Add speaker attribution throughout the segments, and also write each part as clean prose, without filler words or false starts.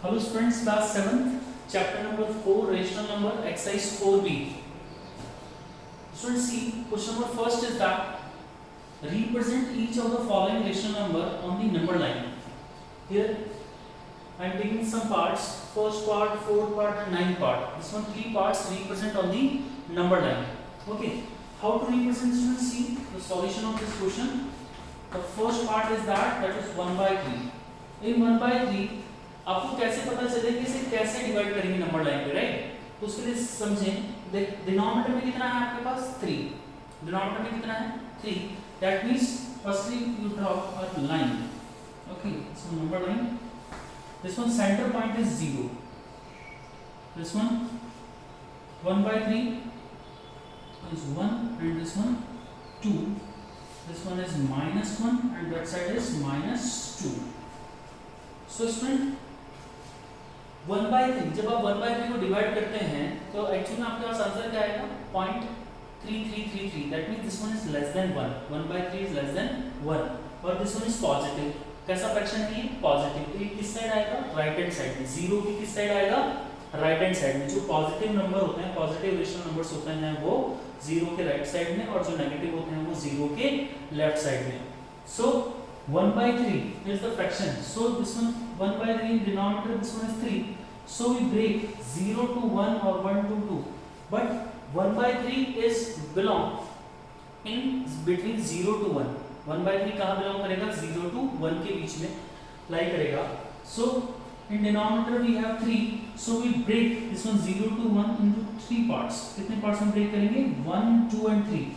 Speaker 1: Hello students, class 7th, chapter number 4, rational number, exercise 4b. Students, see, question number first is that represent each of the following rational number on the number line. Here I am taking some parts, first part, fourth part and ninth part. This one three parts represent on the number line. Okay, how to represent, students? See the solution of this question. The first part is that is 1 by 3. In 1 by 3 आपको कैसे पता चले कि इसे कैसे divide करेंगे number line पे, right? तो उसके लिए समझें, डिनोमिनेटर में कितना है आपके पास 3, डिनोमिनेटर में कितना है 3, that means firstly you draw a line. Okay, so number line, this one centre point is 0, this one 1 by 3 is 1 and this one 2, this one is -1 and that side is -2. so student 1 by 3, जब आप 1 by 3 को divide करते हैं तो actually आपके पास answer क्या आएगा 0.3333. That means this one is less than 1. 1 by 3 is less than 1 और दिस वन इज पॉजिटिव. कैसा फ्रैक्शन है ये? पॉजिटिव. तो ये किस साइड आएगा? राइट हैंड साइड में. 0 की किस साइड आएगा? राइट हैंड साइड में. जो पॉजिटिव नंबर होते हैं, पॉजिटिव रेशनल नंबर्स होते हैं, वो 0 के राइट साइड में और जो नेगेटिव होते हैं वो 0 के लेफ्ट साइड में. सो 1 by 3 is the fraction. So this one 1 by 3 in denominator, this one is 3. So we break 0 to 1 or 1 to 2. But 1 by 3 is belong in between 0 to 1. 1 by 3 कहाँ belong करेगा? 0 to 1 के बीच में लाई करेगा. So in denominator we have 3. So we break this one 0 to 1 into 3 parts. कितने parts में break करेंगे? 1, 2 and 3.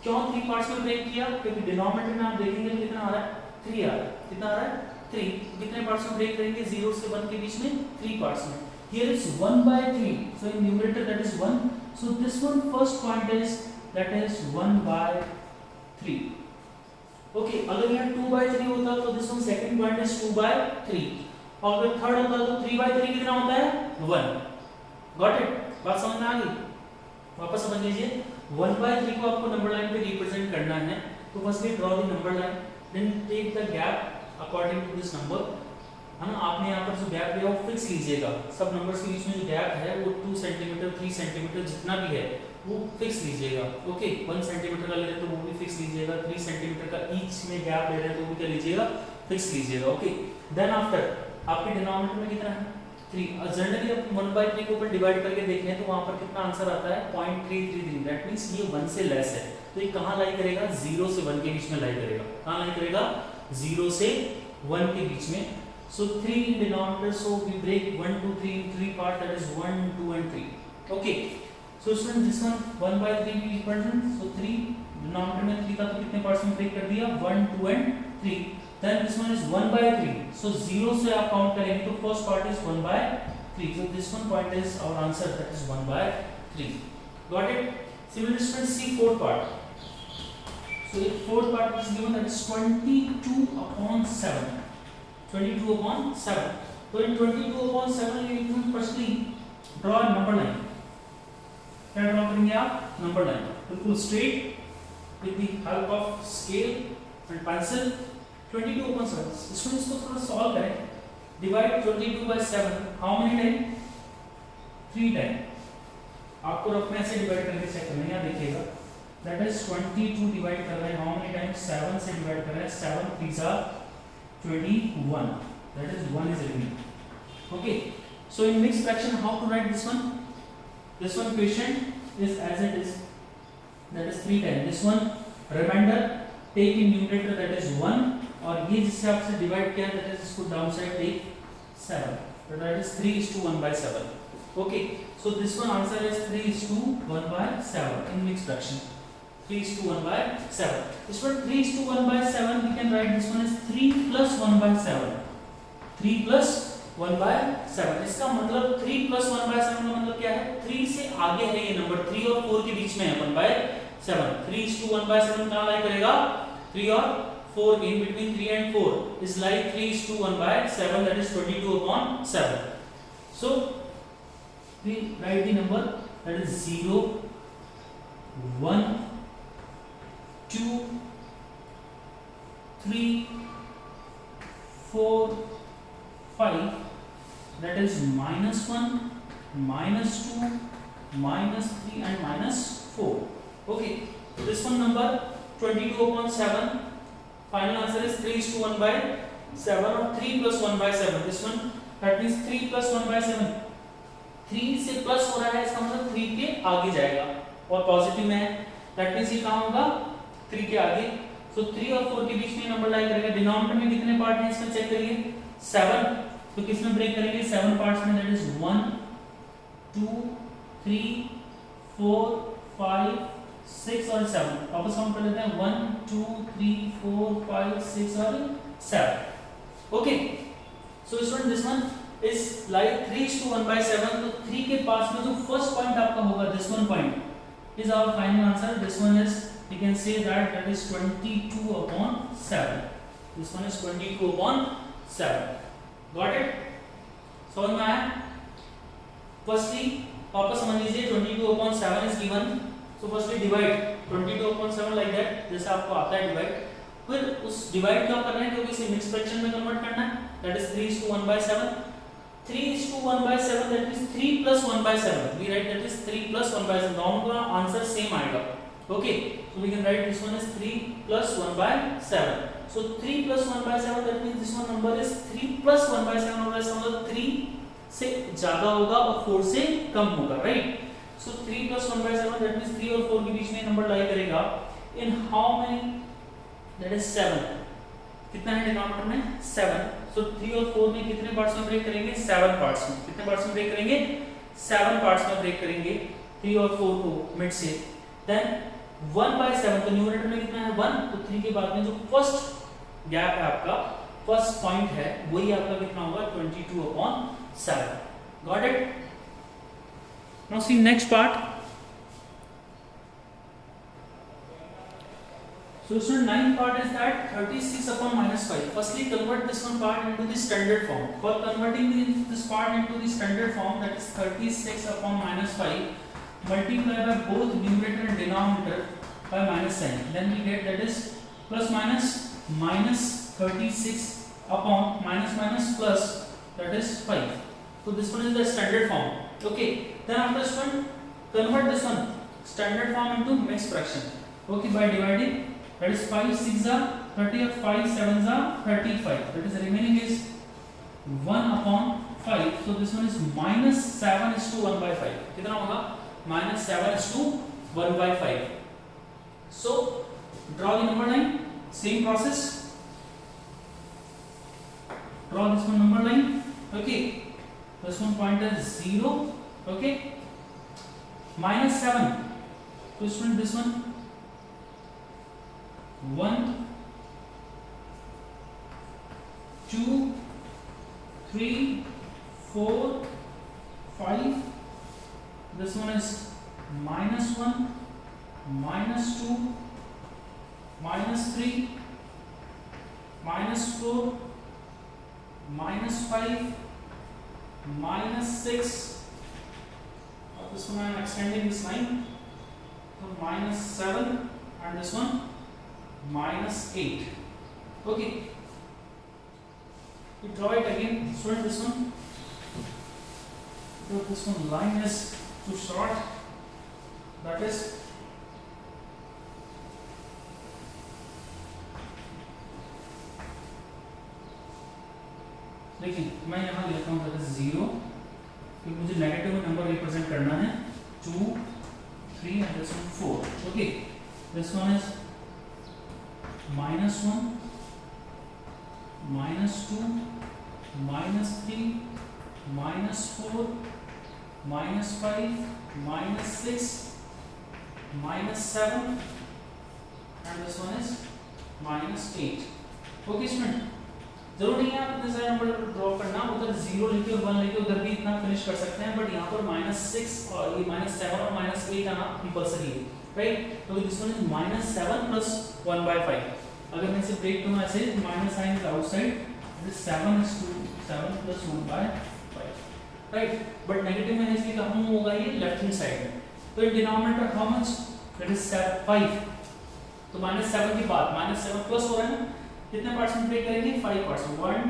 Speaker 1: क्यों 3 parts में ब्रेक किया? क्योंकि डिनोमिनेटर में आप देखेंगे कितना आ रहा है? 3 आ रहा है. कितना आ रहा है? 3. कितने पार्ट्स में ब्रेक करेंगे? 0 से 1 के बीच में 3 पार्ट्स में. Here is 1 by 3. So in numerator that is 1. So this one first point is that is 1 by 3. Okay, अगर यहाँ 2 by 3 होता तो this one second point is 2 by 3. और अगर थर्ड होता तो 3 by 3 कितना होता है? 1. Got it? बात समझ में आ गई? वापस समझ लीजिए. 1 by 3 को आपको नंबर लाइन पे रिप्रेजेंट करना है तो firstly draw the number line, then take the gap according to this number. हम आपने यहाँ पर जो गैप लिया वो फिक्स लीजिएगा. सब नंबर्स के बीच में जो गैप है वो 2 सेंटीमीटर 3 सेंटीमीटर जितना भी है वो फिक्स लीजिएगा. ओके, 1 सेंटीमीटर का ले रहे हैं तो वो भी फिक्स लीजिएगा. 3 सेंटीमीटर का ईच में गैप ले रहे हैं तो वो भी क्या लीजिएगा? फिक्स लीजिएगा. ओके, देन आफ्टर आपके डिनोमिनेटर में कितना है? 3. जनरली आप 1 by 3 को ऊपर डिवाइड करके देखें तो वहां पर कितना आंसर आता है? 0.333. दैट मींस ये 1 से लेस है. तो ये कहां लाई करेगा? 0 से 1 के बीच में लाई करेगा. कहां लाई करेगा? 0 से 1 के बीच में. सो 3 in denominator, so we break 1 2 3 in 3 part, that is 1 2 and 3. okay, so students this one 1 by 3 we represent. so 3 denominator में 3 था तो कितने पार्ट्स में ब्रेक कर दिया? 1 2 and 3. then this one is 1 by 3. so 0 से आप काउंट करेंगे तो first part is 1 by 3. so this one point is our answer, that is 1 by 3. got it? similarly students, see fourth part. so if fourth part is given, that is 22 upon 7. 22 upon 7. so in 22 upon 7 you need to firstly draw a number line. क्या draw करेंगे आप? Number line बिल्कुल straight with the help of scale and pencil. 22 upon 7. इसको थोड़ा solve करें. Divide 22 by 7. How many time? 3 time. आपको rough में ऐसे डिवाइड करके चेक करना है. यहाँ देखिएगा, दैट इज 22 डिवाइड कर रहे हैं हाउ मेनी टाइम? 7 से डिवाइड कर रहे हैं. 7 3 जा 21. That is 1 is remaining. Okay, so in mixed fraction how to write this one? This one question is as it is, that is 3 time. This one reminder take in numerator, that is 1. और ये जिससे आपसे divide किया that is इसको down side take 7, so that is 3:1 by 7. okay, so this one answer is 3:1 by 7 in mixed fraction. 3:1 by 7. this one 3:1 by 7 we can write this one is 3 plus 1 by 7. 3 plus 1 by 7. इसका मतलब 3 plus 1 by 7 का मतलब क्या है? 3 से आगे है ये नंबर. 3 और 4 के बीच में है 1 by 7. 3:1 by 7 कहाँ लाई करेगा? 3 और 4 in between 3 and 4 is like 3:1 by 7, that is 22 upon 7. so we write the number, that is 0 1 2 3 4 5 that is -1, -2, -3 and -4. Okay, so this one number 22 upon 7, final answer is 3 is to 1 by 7 or 3 plus 1 by 7. This one that means 3 plus 1 by 7, 3 से plus हो रहा है, इसका मतलब 3 के आगे जाएगा और पॉजिटिव में है, दैट मींस ये कहां होगा 3 के आगे। सो 3 और 4 के बीच में नंबर लाई करेगा। डिनोमिनेटर में कितने पार्ट हैं इसमें चेक करिए, 7, तो किसमें ब्रेक करेंगे 7 पार्ट्स में, दैट इज 1 2 3 4 5 6 और 7। वापस काउंट कर लेते हैं 1 2 3 4 5 6 और 7। Okay, so student this one is like 3 is to 1 by 7, तो 3 के पास में जो फर्स्ट पॉइंट आपका होगा this one point is our final answer. This one is, we can say that is 22 upon 7. This one is 22 upon 7. Got it? समझ में आया? Firstly वापस समझ लीजिए 22 upon 7 is given, so firstly divide 22 upon 7 like that, जैसे आपको आता है divide, फिर उस divide क्या करना है, क्योंकि इसे mixed fraction में convert करना है, that is 3 is to 1 by 7. 3 is to 1 by 7, that is 3 plus 1 by 7. We write that is 3 plus 1 by 7. दोनों का आंसर सेम आएगा. Okay, so we can write this one is 3 plus 1 by 7. So 3 plus 1 by 7, that means this one number is 3 plus 1 by 7, और ऐसा मतलब 3 से ज्यादा होगा और 4 से कम होगा, right? So 3 plus 1 by 7, that means 3 और 4 के बीच में नंबर लाई करेगा. In how many? That is 7. कितना है डिनोमिनेटर में 7. सो 3 और 4 में कितने पार्ट्स में ब्रेक करेंगे 7 पार्ट्स में. कितने पार्ट्स में ब्रेक करेंगे 7 पार्ट्स में ब्रेक करेंगे 3 और 4 को मिड से. देन 1 by 7, तो न्यूमरेटर में कितना है 1, तो 3 के बाद में जो फर्स्ट गैप है आपका, फर्स्ट पॉइंट है, वही आपका कितना होगा 22 upon 7. Got it? Now see next part. So student, ninth part is that 36 upon -5. Firstly, convert this one part into the standard form. For converting this part into the standard form, that is 36 upon -5, multiply by both numerator and denominator by minus sign. Then we get that is plus minus minus 36 upon minus minus plus, that is 5. So this one is the standard form. Okay. Then after this one, convert this one standard form into mixed fraction. Okay, by dividing. That is 5 6 are 30 और 5 7 are 35. That is remaining is 1 upon 5. So this one is minus 7 is to 1 by 5. कितना होगा? Minus 7 is to 1 by 5. So draw the number line. Same process. Draw this one number line. Okay. This one point is 0. Okay. Minus 7. So student, this one 1 2 3 4 5. This one is minus 1 minus 2 minus 3 minus 4 minus 5 minus 6. This one I am extending this line, so minus 7, and this one minus 8. Okay, we draw it again. Student, this one, so this one line is too short, that is देखिए मैं यहाँ लिखता हूँ that is 0, क्योंकि मुझे negative number represent करना है. 2 3 and this one 4. Okay, this one is minus 1 minus 2 minus 3 minus 4 minus 5 minus 6 minus 7 and this one is minus 8. Okay student, जरूर नहीं है आप इतने सारे नंबर ड्रॉ करना, उधर 0 लिखे और 1 लिखे उधर भी इतना फिनिश कर सकते हैं, बट यहाँ पर -6 और ये -7 और -8 आना कंपल्सरी है, राइट? तो this one is -7 plus 1 by 5. अगर मैं इसे ब्रेक करूँ ऐसे, minus sign is outside, this 7 is to 7 plus 1 by 5, right? But negative में इसलिए कहाँ होगा ये लेफ्ट हैंड साइड में. तो denominator how much, that is 5. तो -7 के बाद -7 प्लस हो रहा है, कितने पार्ट्स में ब्रेक करेंगे 5 parts. 1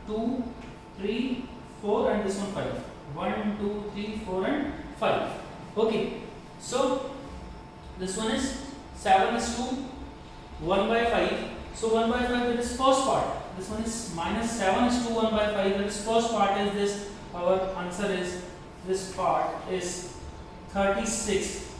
Speaker 1: 2 3 4 and this one 5. 1, 2, 3, 4 and 5. Okay, so this one is 7 is to 1 by 5. So 1 by 5 that is first part. This one is minus 7 is to 1 by 5. That is first part is this. Our answer is this part is 36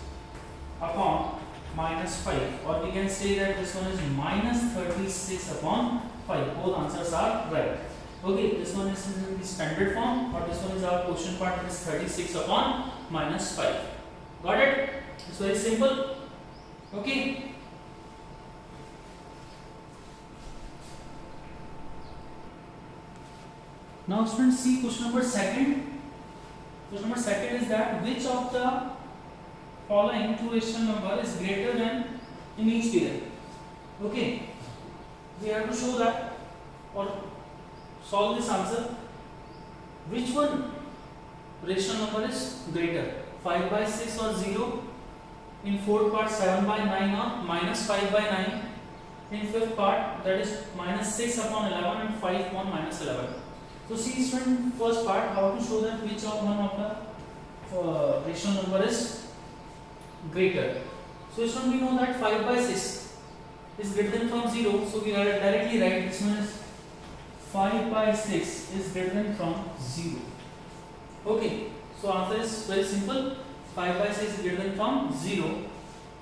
Speaker 1: upon minus 5, or we can say that this one is minus 36 upon 5. Both answers are right. Okay, this one is in the standard form, or this one is our question part, that is 36 upon minus 5. Got it? It's very simple. Okay. Now students, see question number second. Question number second is that which of the following two rational number is greater than in each period. Okay, we have to show that or solve this answer. Which one rational number is greater, 5 by 6 or 0? In fourth part 7 by 9 or minus 5 by 9? In fifth part, that is minus 6 upon 11 and 5 upon minus 11. So see student, first part, how to show that which of one of the rational number is greater. So student, we know that 5 by 6 is greater than from 0. So we are directly write this one is 5 by 6 is greater than from 0. Okay, so answer is very simple. 5 by 6 is greater than from 0.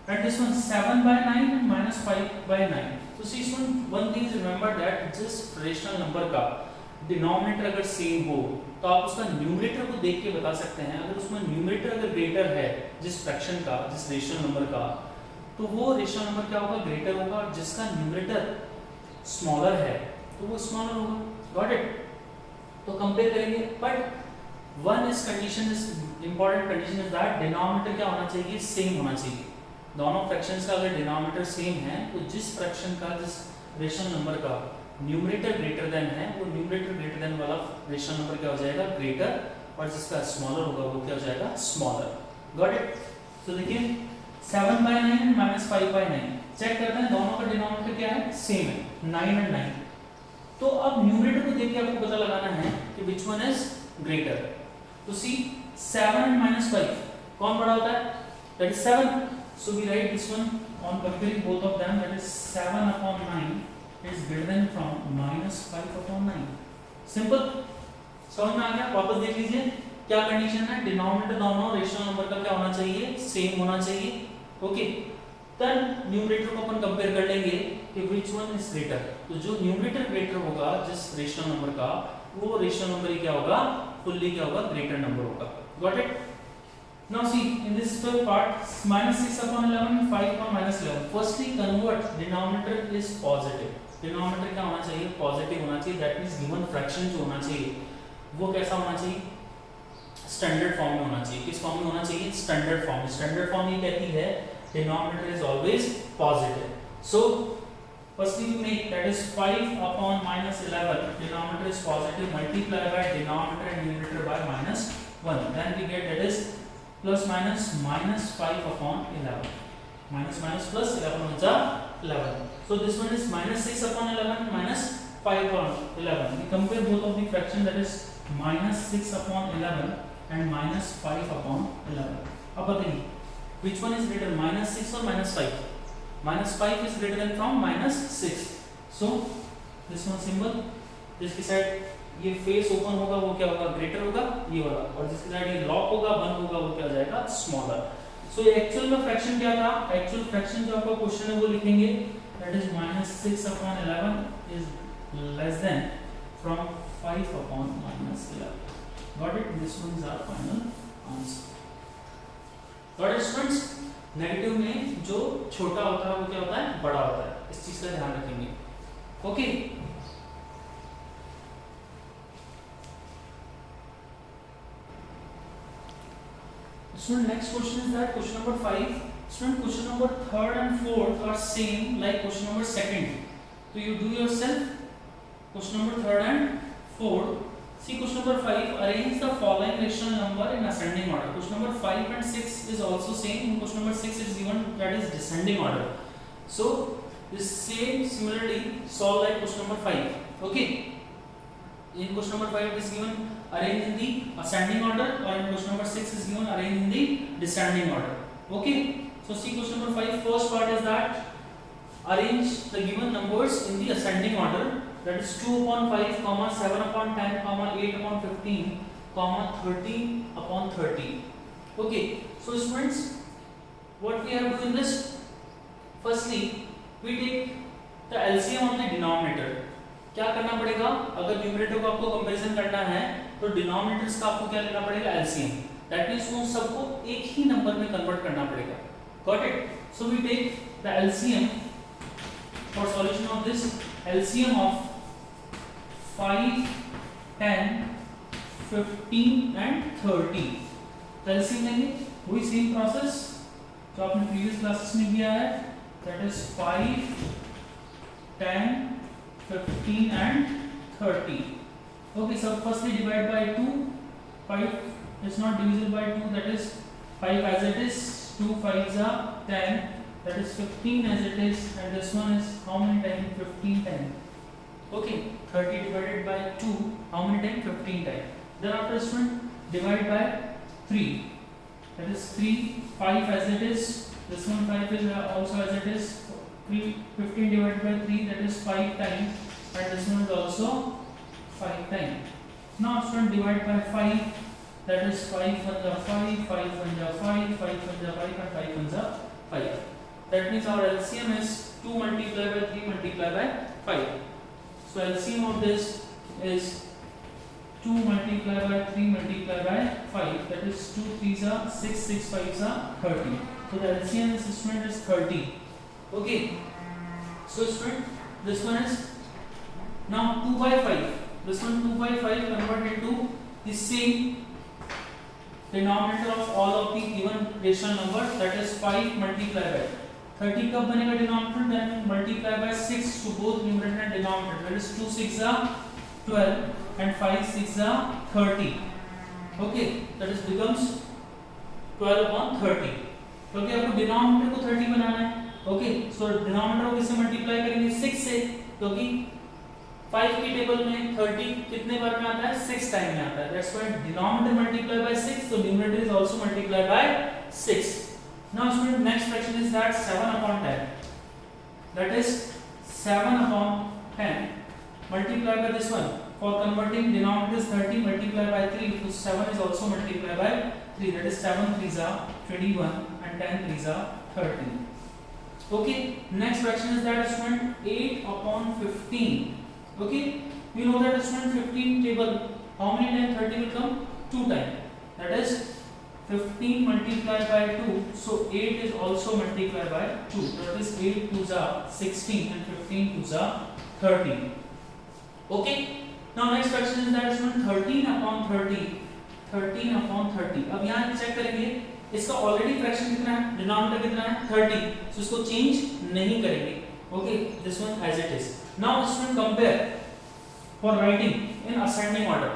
Speaker 1: And this one 7 by 9 and minus 5 by 9. So see student, one thing is remember that जिस rational number का denominator अगर same हो तो आप उसका numerator को देख के बता सकते हैं. अगर उसमें न्यूमरेटर अगर ग्रेटर है जिस फ्रैक्शन का, जिस रेशनल नंबर का, तो वो रेशनल नंबर क्या होगा, ग्रेटर होगा. जिसका न्यूमरेटर स्मॉलर है तो वो स्मॉलर होगा. Got it? तो कंपेयर करेंगे. But one is condition, is important condition is that denominator क्या होना चाहिए, सेम होना चाहिए. दोनों फ्रैक्शंस का अगर डिनोमिनेटर सेम है तो जिस फ्रैक्शन का, जिस रेशनल नंबर का न्यूमरेटर ग्रेटर देन है, वो न्यूमरेटर ग्रेटर देन वाला रेशनल नंबर क्या हो जाएगा, ग्रेटर, और जिसका स्मॉलर होगा वो क्या हो जाएगा, स्मॉलर. Got it? तो देखिए 7 by 9 and minus 5 by 9 check करते हैं, दोनों का डिनोमिनेटर क्या है, सेम है, 9 and 9. तो अब न्यूमरेटर को देख के आपको पता लगाना है कि which one is greater. तो see 7 and minus 5 कौन बड़ा होता है, that is 7. So we write this one on comparing both of them, that is 7 upon 9 is greater than from minus 5 upon 9. Simple. समझ में आ गया? वापस देख लीजिए क्या कंडीशन है, डिनोमिनेटर दोनों रेशनल नंबर का क्या होना चाहिए, सेम होना चाहिए. ओके, देन न्यूमरेटर को अपन कंपेयर कर लेंगे कि which one is greater. तो जो न्यूमरेटर ग्रेटर होगा जिस रेशनल नंबर का, वो रेशनल नंबर ही क्या होगा, फुल्ली क्या होगा, ग्रेटर नंबर होगा. Got it? Now see in this fifth part, minus 6 upon 11 and 5 upon minus 11. Firstly convert, denominator is positive. Denominator क्या होना चाहिए, पॉजिटिव होना चाहिए. दैट मींस गिवन फ्रैक्शन जो होना चाहिए वो कैसा होना चाहिए, स्टैंडर्ड फॉर्म में होना चाहिए. किस फॉर्म में होना चाहिए, स्टैंडर्ड फॉर्म. स्टैंडर्ड फॉर्म ये कहती है denominator is always positive. So firstly we make, that is 5 upon minus 11, denominator is positive, multiply by denominator and numerator by minus 1. Then we get, that is plus minus minus 5 upon 11. Minus minus plus 11 on the 11. So this one is minus 6 upon 11 minus 5 upon 11. We compare both of the fraction, that is minus 6 upon 11 and minus 5 upon 11. अब बताइए which one is greater, minus 6 or minus 5? Minus 5 is greater than from minus 6. So this one symbol, जिसकी side ये face open होगा वो क्या होगा, greater होगा, ये वाला. और जिसके साइड ये लॉक होगा, बंद होगा, वो क्या हो जाएगा, स्मॉलर. सो एक्चुअल में फ्रैक्शन क्या था, एक्चुअल फ्रैक्शन जो आपका क्वेश्चन है वो लिखेंगे, that is minus 6 upon 11 is less than from 5 upon minus 11. Got it? This one is our final answer. Got it students? Negative में जो छोटा होता है वो क्या होता है, बड़ा होता है. इस चीज का ध्यान रखेंगे. Okay, student, next question is that question number 5. Student, question number 3rd and 4th are same like question number 2nd. So you do yourself question number 3rd and 4th. See question number 5, arrange the following rational number in ascending order. Question number 5 and 6 is also same. In question number 6 is given that is descending order. So this same similarly solve like question number 5. Okay, in question number 5 it is given arrange in the ascending order, or in question number 6 is given arrange in the descending order. Okay, so see question number 5, first part is that arrange the given numbers in the ascending order, that is 2 upon 5 comma 7 upon 10 comma 8 upon 15 comma 30 upon 30. Okay, so students, what we have to do in this, firstly we take the LCM of the denominator. क्या करना पड़ेगा, अगर numerator को आपको comparison करना है तो denominators का आपको क्या लेना पड़ेगा, एलसीएम. दैट मींस उन सबको एक ही नंबर में कन्वर्ट करना पड़ेगा. Got it. So we take the LCM for solution of this, LCM of 5, 10, 15 and 30. LCM लेंगे, वही सेम प्रोसेस जो आपने प्रीवियस क्लासेस में किया है, that is 5, 10, 15 and 30. Okay, so firstly divide by 2. 5 is not divisible by 2, that is 5 as it is. 2 5s are 10, that is 15 as it is, and this one is how many times? 15 times. Okay, 30 divided by 2, how many times? 15 times. Then after this one divide by 3, that is 3, 5 as it is. This one 5 is also as it is. 15 divided by 3, that is 5 times, and this one is also 5 times. Now student divide by 5, that is 5 1 is 5, 5 1 is 5, 5 1 is 5, and 5 1 is 5. That means our LCM is 2 multiplied by 3 multiplied by 5. So LCM of this is 2 multiplied by 3 multiplied by 5, that is 2 3s are 6, 6 5s are 30. So the LCM is student is 30. Okay, so student, this one is now 2 by 5. This one 2 by 5 converted into the same denominator of all of the given rational number, that is 5 multiplied by 30. कब बनेगा denominator? Then multiply by 6 to both numerator and denominator, that is 2 6 are 12 and 5 6 are 30. Okay, that is becomes 12 upon 30. क्योंकि आपको denominator को 30 बनाना है. Okay, सो denominator को किससे multiply करेंगे? 6 से, क्योंकि 5 की टेबल में 30 कितने बार में आता है? 6 टाइम में आता है. That's why denominator multiply by 6, so numerator is also multiply by 6. Now student, next fraction is that 7 upon 10, that is 7 upon 10 multiplied by this one. For converting denominator is 30 multiplied by 3, so 7 is also multiplied by 3, that is 7 3s are 21 and 10 3s are 30. Okay, next fraction is that student 8 upon 15. Okay, we know that student 15 table, how many times 30 will come? 2 times. That is 15 multiplied by 2, so 8 is also multiplied by 2. That is 8 2s are 16 and 15 2s are 30. Okay, now next fraction is that student 13 upon 30. 13 upon 30. अब यहाँ check करेंगे, इसका already fraction कितना है, denominator कितना है 30, सो इसको change नहीं करेंगे. Okay, this one as it is. Now student compare for writing in ascending order.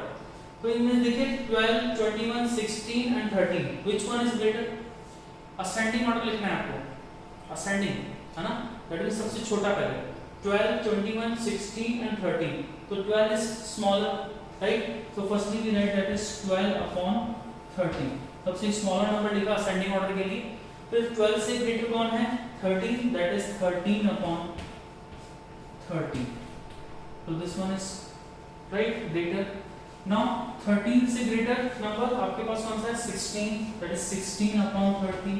Speaker 1: तो इनमें देखिए 12 21 16 and 13, which one is greater? Ascending order लिखना है आपको, असेंडिंग है ना, दैट इज सबसे छोटा पहले. 12 21 16 एंड 13, तो 12 is smaller, right. So firstly we write that is 12 upon 30. सबसे स्मॉलर नंबर लिखा असेंडिंग ऑर्डर के लिए. फिर 12 से ग्रेटर कौन है? 13, दैट इज 13 अपॉन 30. तो this one is right greater. Now 13 से ग्रेटर नंबर आपके पास कौन सा है? 16, that is 16 upon 30.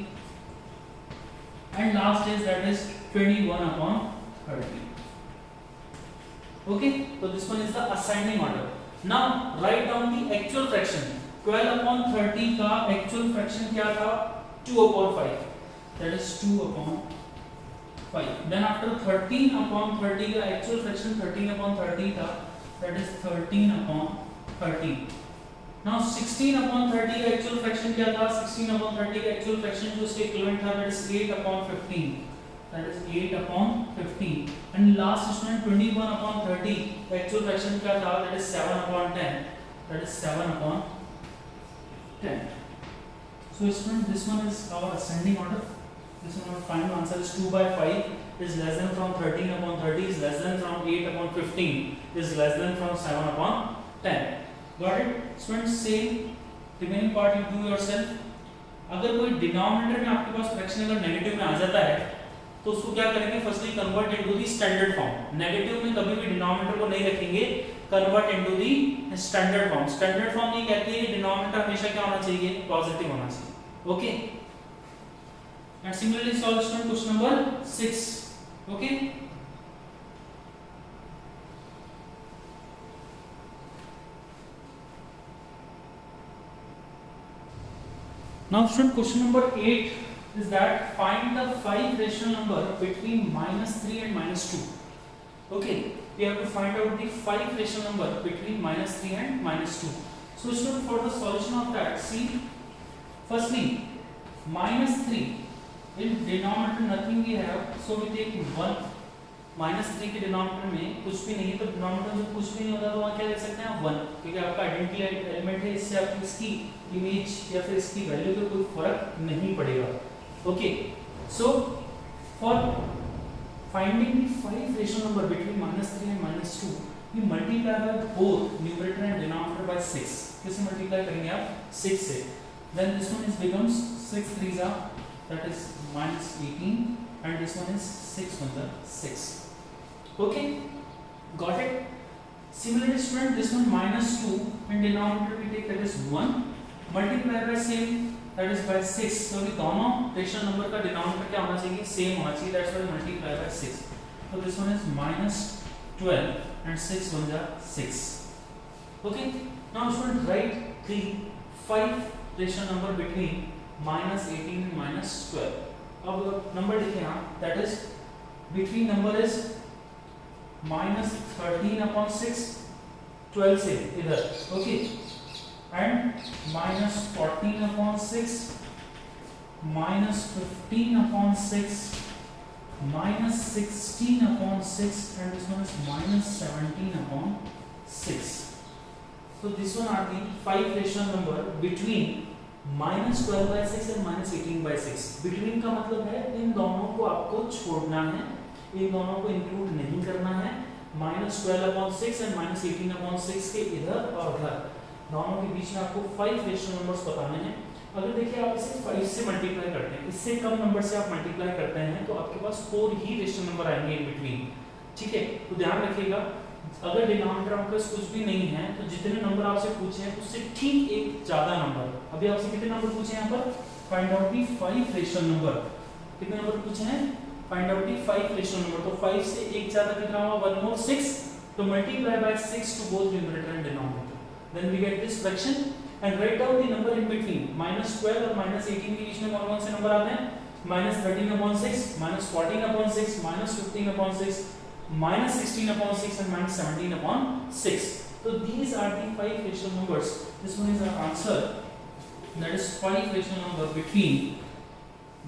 Speaker 1: And last is that is 21 upon 30. Okay, तो this one is the ascending order. Now write down the actual fraction. 12 upon 30 का actual fraction क्या था? 2 upon 5, that is 2 upon 5. Then after 13 upon 30 का actual fraction 13 upon 30 था, that is 13 upon 30. Now 16 upon 30 का actual fraction क्या था? 16 upon 30 का actual fraction जो उसके इक्विवेलेंट था, that is 8 upon 15, that is 8 upon 15. And last student 21 upon 30 का एक्चुअल फ्रैक्शन क्या था? That is 7 upon 10, that is 7 upon 10. So student, this one is our ascending order. This one, our final answer is 2 by 5 is less than from 13 upon 30 is less than from 8 upon 15 is less than from 7 upon 10. Got it? Students, same remaining part you do yourself. अगर कोई denominator में आपके पास fraction अगर negative में आ जाता है तो उसको क्या करेंगे, firstly convert into the standard form. Negative में कभी भी डिनोमिनेटर को नहीं रखेंगे, convert into the standard form. Standard form ये कहती है डिनोमिनेटर हमेशा क्या होना चाहिए, पॉजिटिव होना चाहिए. Okay, and similarly solve student question number 6. Okay, now student question number 8 is that find the 5 rational number between -3 and -2. Okay, we have to find out the 5 rational number between -3 and -2. So student, for the solution of that, see, firstly -3 in denominator nothing we have, so we take 1. -3 के denominator में कुछ भी नहीं है, तो denominator में कुछ भी नहीं होता तो वहाँ क्या लिख सकते हैं आप 1, क्योंकि आपका आइडेंटिटी एलिमेंट है, इससे आपको इसकी इमेज या फिर इसकी वैल्यू पे कोई फर्क नहीं पड़ेगा. Okay, so for finding the 5 rational number between -3 and -2, we multiply by both numerator and denominator by 6. किससे मल्टीप्लाई करेंगे आप, 6 से. Then this one is becomes 6 3s are, that is -18, and this one is 6 1s are 6. Okay, got it? Similarly student, this one -2 and denominator we take, that is 1, multiply by same, that is by 6. So दोनों rational number का denominator क्या होना चाहिए, same होना चाहिए, that's why multiply by 6. So this one is -12 and 6 1s are 6. Okay, now student write the 5 rational number between -18 and -12. अब number लिखे यहाँ, that is between number is -13/6, 12 से इधर. Okay, and -14/6, -15/6, -16/6, and this one is -17/6. So this one are the 5 rational number between -12/6 and -18/6. between का मतलब है इन दोनों को आपको छोड़ना है, इन दोनों को इंक्लूड नहीं करना है. -12/6 and -18/6 के इधर और उधर दोनों के बीच में आपको 5 रेशनल नंबर्स बताने हैं. अगर देखिए आप इसे 5 से मल्टीप्लाई करते हैं, इससे कम नंबर से आप मल्टीप्लाई करते हैं तो आपके पास 4 ही रेशनल नंबर आएंगे इन बिटवीन. ठीक है, तो ध्यान रखिएगा, अगर डिनोमिनेटर आपके पास कुछ भी नहीं है तो जितने नंबर आपसे पूछे हैं उससे ठीक एक ज्यादा नंबर. अभी आपसे कितने नंबर पूछे हैं यहाँ पर, find out the 5 rational number. कितने नंबर पूछे हैं, find out the 5 rational number. तो 5 से एक ज्यादा कितना होगा, 1 more 6. तो multiply by 6 to both numerator and denominator, then we get this fraction and write down the number in between. -12 और -18 के बीच में कौन कौन से नंबर आते हैं, -13/6, -14/6, -15/6, -16/6 and -17/6. So these are the 5 rational numbers. This one is our answer, that is 5 rational number between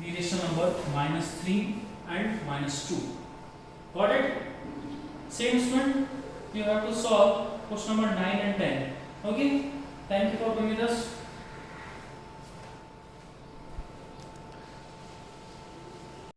Speaker 1: the rational number -3 and -2. Got it? Same student, you have to solve question number 9 and 10. Okay, thank you for being with us.